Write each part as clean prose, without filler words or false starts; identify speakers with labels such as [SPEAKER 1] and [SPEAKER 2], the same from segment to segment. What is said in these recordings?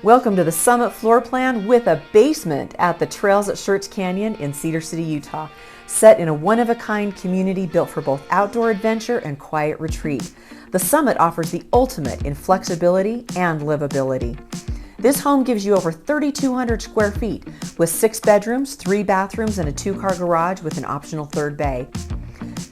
[SPEAKER 1] Welcome to the Summit Floor Plan with a basement at the Trails at Shurtz Canyon in Cedar City, Utah, set in a one-of-a-kind community built for both outdoor adventure and quiet retreat. The Summit offers the ultimate in flexibility and livability. This home gives you over 3,200 square feet with 6 bedrooms, 3 bathrooms, and a 2-car garage with an optional 3rd bay.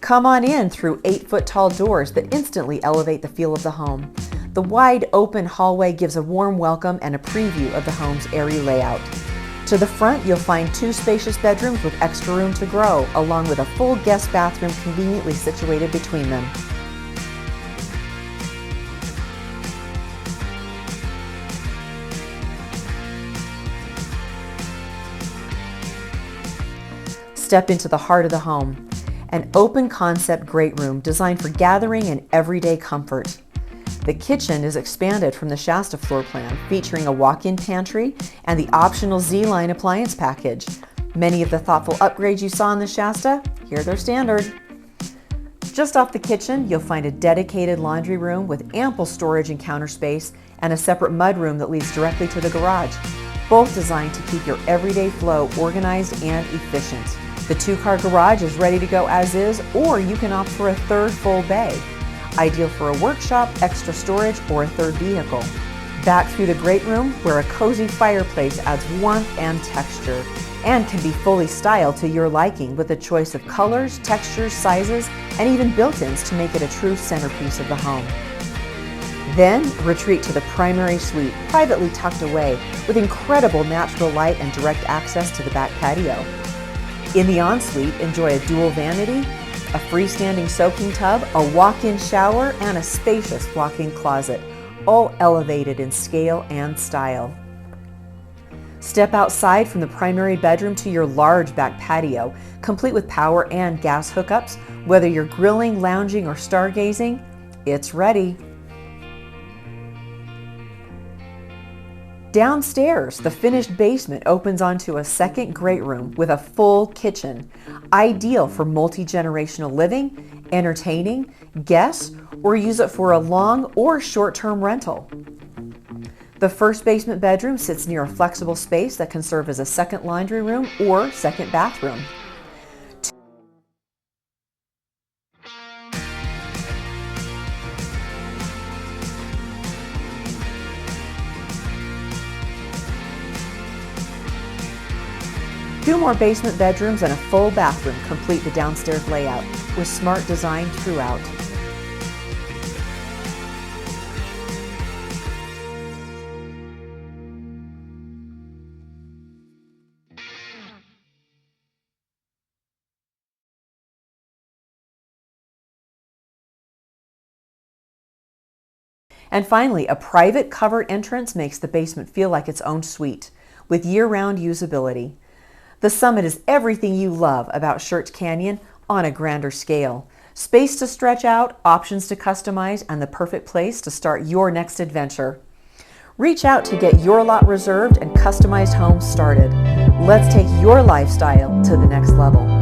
[SPEAKER 1] Come on in through 8-foot-tall doors that instantly elevate the feel of the home. The wide open hallway gives a warm welcome and a preview of the home's airy layout. To the front, you'll find 2 spacious bedrooms with extra room to grow, along with a full guest bathroom conveniently situated between them. Step into the heart of the home, an open concept great room designed for gathering and everyday comfort. The kitchen is expanded from the Shasta floor plan, featuring a walk-in pantry and the optional Z-Line appliance package. Many of the thoughtful upgrades you saw in the Shasta, here they're standard. Just off the kitchen, you'll find a dedicated laundry room with ample storage and counter space and a separate mud room that leads directly to the garage, both designed to keep your everyday flow organized and efficient. The 2-car garage is ready to go as is, or you can opt for a 3rd full bay. Ideal for a workshop, extra storage, or a 3rd vehicle. Back through the great room, where a cozy fireplace adds warmth and texture, and can be fully styled to your liking with a choice of colors, textures, sizes, and even built-ins to make it a true centerpiece of the home. Then retreat to the primary suite, privately tucked away, with incredible natural light and direct access to the back patio. In the ensuite, enjoy a dual vanity, a freestanding soaking tub, a walk-in shower, and a spacious walk-in closet, all elevated in scale and style. Step outside from the primary bedroom to your large back patio, complete with power and gas hookups. Whether you're grilling, lounging, or stargazing, it's ready. Downstairs, the finished basement opens onto a 2nd great room with a full kitchen, ideal for multi-generational living, entertaining, guests, or use it for a long or short-term rental. The 1st basement bedroom sits near a flexible space that can serve as a 2nd laundry room or 2nd bathroom. Two more basement bedrooms and a full bathroom complete the downstairs layout, with smart design throughout. And finally, a private covered entrance makes the basement feel like its own suite, with year-round usability. The Summit is everything you love about Shurtz Canyon on a grander scale. Space to stretch out, options to customize, and the perfect place to start your next adventure. Reach out to get your lot reserved and customized home started. Let's take your lifestyle to the next level.